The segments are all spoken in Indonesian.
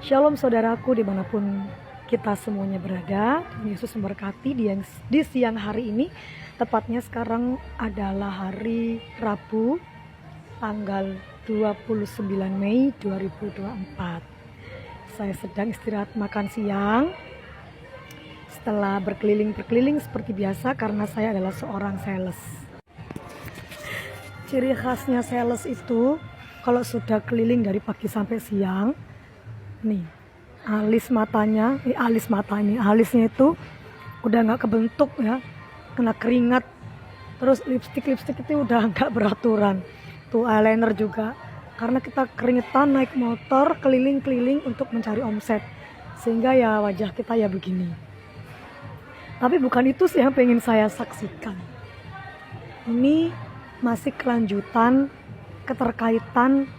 Shalom saudaraku dimanapun kita semuanya berada. Yesus memberkati di siang hari ini. Tepatnya sekarang adalah hari Rabu tanggal 29 Mei 2024. Saya sedang istirahat makan siang setelah berkeliling seperti biasa karena saya adalah seorang sales. Ciri khasnya sales itu kalau sudah keliling dari pagi sampai siang, nih alisnya itu udah nggak kebentuk ya, kena keringat, terus lipstik itu udah nggak beraturan, tuh eyeliner juga, karena kita keringetan naik motor keliling untuk mencari omset, sehingga ya wajah kita ya begini. Tapi bukan itu sih yang pengen saya saksikan. Ini masih kelanjutan keterkaitan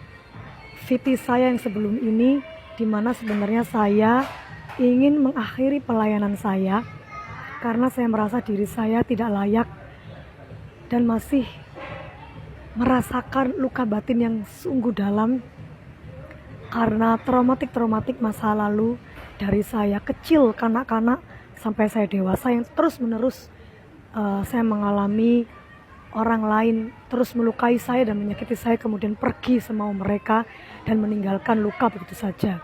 VT saya yang sebelum ini, di mana sebenarnya saya ingin mengakhiri pelayanan saya karena saya merasa diri saya tidak layak dan masih merasakan luka batin yang sungguh dalam karena traumatik masa lalu dari saya kecil, kanak-kanak sampai saya dewasa, yang terus menerus saya mengalami orang lain terus melukai saya dan menyakiti saya, kemudian pergi semau mereka dan meninggalkan luka begitu saja.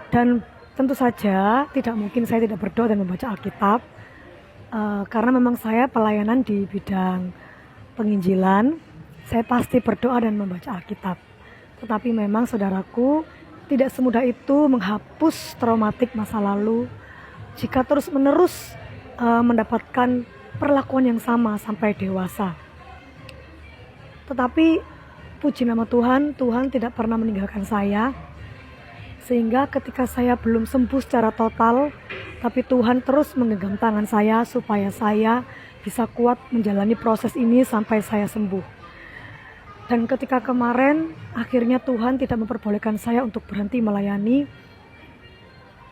Dan tentu saja tidak mungkin saya tidak berdoa dan membaca Alkitab, karena memang saya pelayanan di bidang penginjilan, saya pasti berdoa dan membaca Alkitab. Tetapi memang saudaraku, tidak semudah itu menghapus traumatik masa lalu jika terus menerus mendapatkan perlakuan yang sama sampai dewasa. Tetapi puji nama Tuhan, Tuhan tidak pernah meninggalkan saya, sehingga ketika saya belum sembuh secara total, tapi Tuhan terus menggenggam tangan saya supaya saya bisa kuat menjalani proses ini sampai saya sembuh. Dan ketika kemarin akhirnya Tuhan tidak memperbolehkan saya untuk berhenti melayani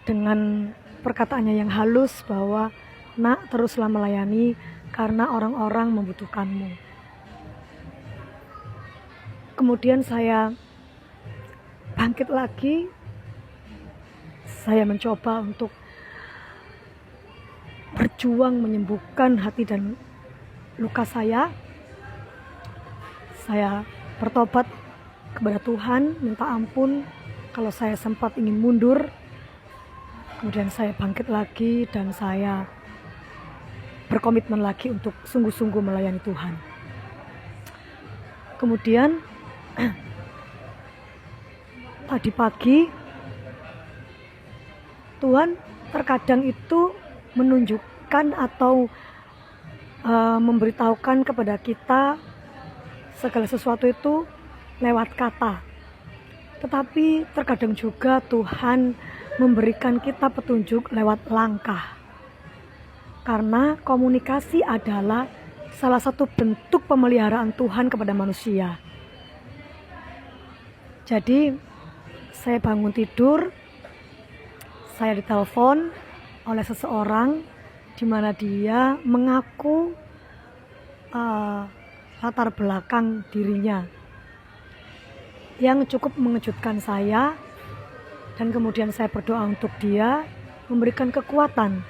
dengan perkataannya yang halus bahwa nak, teruslah melayani karena orang-orang membutuhkanmu. Kemudian saya bangkit lagi. Saya mencoba untuk berjuang menyembuhkan hati dan luka saya. Saya bertobat kepada Tuhan, minta ampun kalau saya sempat ingin mundur. Kemudian saya bangkit lagi dan saya berkomitmen lagi untuk sungguh-sungguh melayani Tuhan. Kemudian tadi pagi Tuhan terkadang itu menunjukkan atau memberitahukan kepada kita segala sesuatu itu lewat kata. Tetapi terkadang juga Tuhan memberikan kita petunjuk lewat langkah. Karena komunikasi adalah salah satu bentuk pemeliharaan Tuhan kepada manusia. Jadi saya bangun tidur, saya ditelepon oleh seseorang di mana dia mengaku latar belakang dirinya yang cukup mengejutkan saya, dan kemudian saya berdoa untuk dia, memberikan kekuatan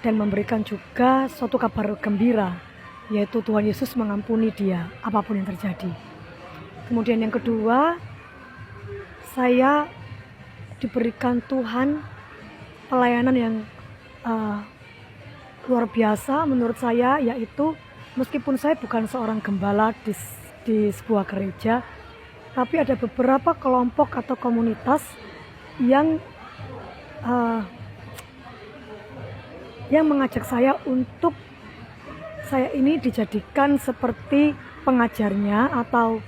dan memberikan juga suatu kabar gembira, yaitu Tuhan Yesus mengampuni dia apapun yang terjadi. Kemudian yang kedua, saya diberikan Tuhan pelayanan yang luar biasa menurut saya, yaitu meskipun saya bukan seorang gembala di sebuah gereja, tapi ada beberapa kelompok atau komunitas yang mengajak saya untuk saya ini dijadikan seperti pengajarnya atau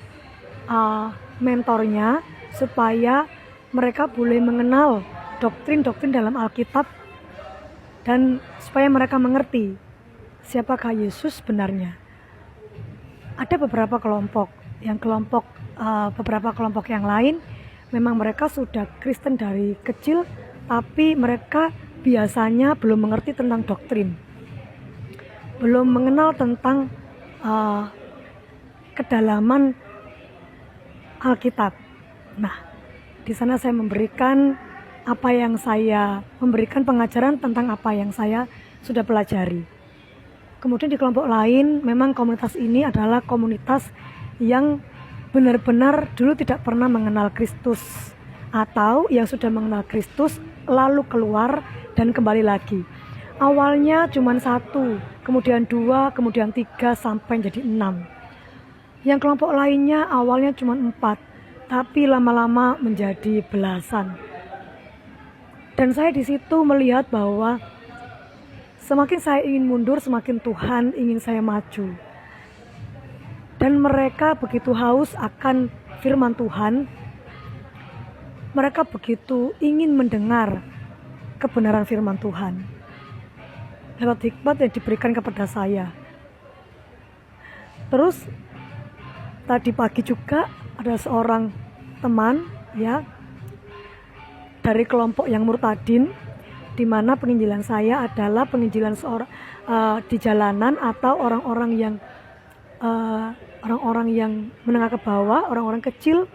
mentornya, supaya mereka boleh mengenal doktrin-doktrin dalam Alkitab dan supaya mereka mengerti siapakah Yesus sebenarnya. Ada beberapa kelompok yang lain memang mereka sudah Kristen dari kecil, tapi mereka biasanya belum mengerti tentang doktrin, belum mengenal tentang kedalaman Alkitab. Nah, Di sana saya memberikan pengajaran tentang apa yang saya sudah pelajari. Kemudian di kelompok lain, memang komunitas ini adalah komunitas yang benar-benar dulu tidak pernah mengenal Kristus, atau yang sudah mengenal Kristus lalu keluar dan kembali lagi. Awalnya cuma 1, kemudian 2, kemudian 3, sampai jadi 6. Yang kelompok lainnya awalnya cuma 4, tapi lama-lama menjadi belasan. Dan saya di situ melihat bahwa semakin saya ingin mundur, semakin Tuhan ingin saya maju. Dan mereka begitu haus akan firman Tuhan, mereka begitu ingin mendengar kebenaran firman Tuhan lewat hikmat yang diberikan kepada saya. Terus tadi pagi juga ada seorang teman dari kelompok yang murtadin, di mana penginjilan saya adalah penginjilan di jalanan atau orang-orang yang menengah ke bawah, orang-orang kecil,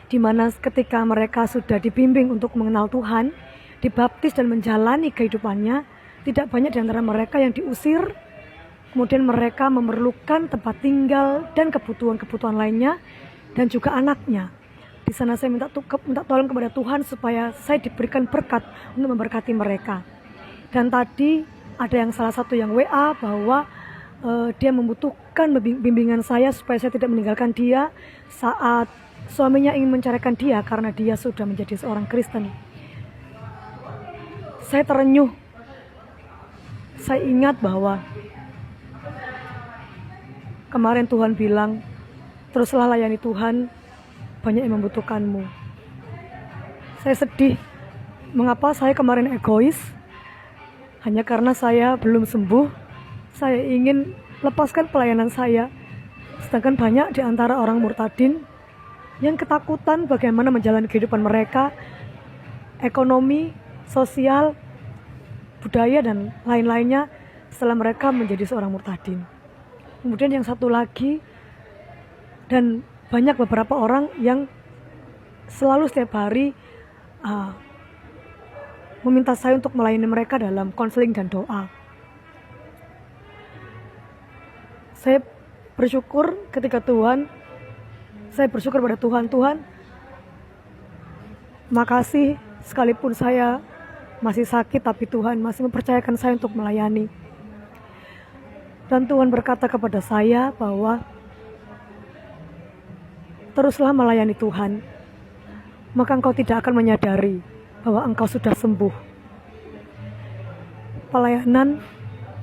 di mana ketika mereka sudah dibimbing untuk mengenal Tuhan, dibaptis dan menjalani kehidupannya, tidak banyak di antara mereka yang diusir. Kemudian mereka memerlukan tempat tinggal dan kebutuhan-kebutuhan lainnya, dan juga anaknya. Di sana saya minta tolong kepada Tuhan supaya saya diberikan berkat untuk memberkati mereka. Dan tadi ada salah satu yang WA bahwa dia membutuhkan bimbingan saya supaya saya tidak meninggalkan dia saat suaminya ingin menceraikan dia karena dia sudah menjadi seorang Kristen. Saya terenyuh. Saya ingat bahwa kemarin Tuhan bilang, teruslah layani Tuhan, banyak yang membutuhkanmu. Saya sedih. Mengapa saya kemarin egois? Hanya karena saya belum sembuh. Saya ingin lepaskan pelayanan saya. Sedangkan banyak di antara orang murtadin yang ketakutan bagaimana menjalani kehidupan mereka, ekonomi, sosial, budaya, dan lain-lainnya setelah mereka menjadi seorang murtadin. Kemudian yang satu lagi, dan banyak beberapa orang yang selalu setiap hari meminta saya untuk melayani mereka dalam konseling dan doa. Saya bersyukur pada Tuhan, makasih sekalipun saya masih sakit, tapi Tuhan masih mempercayakan saya untuk melayani. Dan Tuhan berkata kepada saya bahwa teruslah melayani Tuhan, maka engkau tidak akan menyadari bahwa engkau sudah sembuh. Pelayanan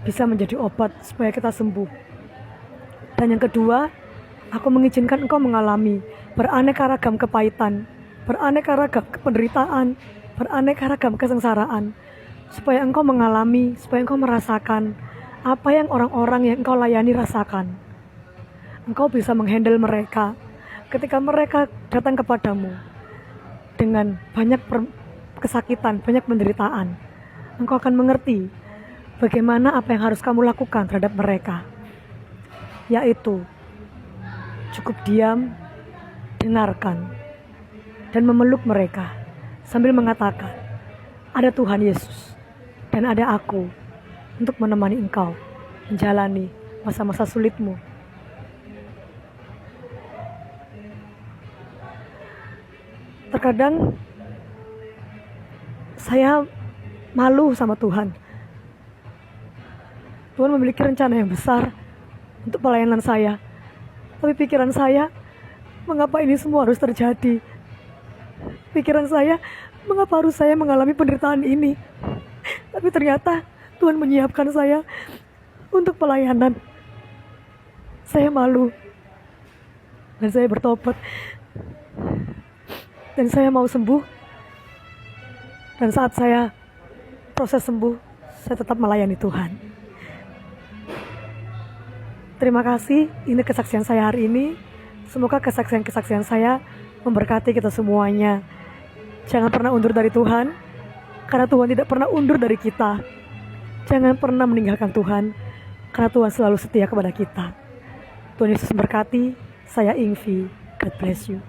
bisa menjadi obat supaya kita sembuh. Dan yang kedua, aku mengizinkan engkau mengalami beraneka ragam kepahitan, beraneka ragam penderitaan, beraneka ragam kesengsaraan, supaya engkau mengalami, supaya engkau merasakan apa yang orang-orang yang engkau layani rasakan. Engkau bisa menghandle mereka. Ketika mereka datang kepadamu dengan banyak kesakitan, banyak penderitaan, engkau akan mengerti bagaimana apa yang harus kamu lakukan terhadap mereka, yaitu cukup diam, dengarkan, dan memeluk mereka sambil mengatakan, ada Tuhan Yesus dan ada aku untuk menemani engkau menjalani masa-masa sulitmu. Terkadang saya malu sama Tuhan. Tuhan memiliki rencana yang besar untuk pelayanan saya. Tapi pikiran saya, mengapa ini semua harus terjadi? Pikiran saya, mengapa harus saya mengalami penderitaan ini? Tapi ternyata Tuhan menyiapkan saya untuk pelayanan. Saya malu. Dan saya bertobat. Dan saya mau sembuh. Dan saat saya proses sembuh, saya tetap melayani Tuhan. Terima kasih, ini kesaksian saya hari ini. Semoga kesaksian-kesaksian saya memberkati kita semuanya. Jangan pernah undur dari Tuhan, karena Tuhan tidak pernah undur dari kita. Jangan pernah meninggalkan Tuhan, karena Tuhan selalu setia kepada kita. Tuhan Yesus memberkati. Saya Ingvi. God bless you.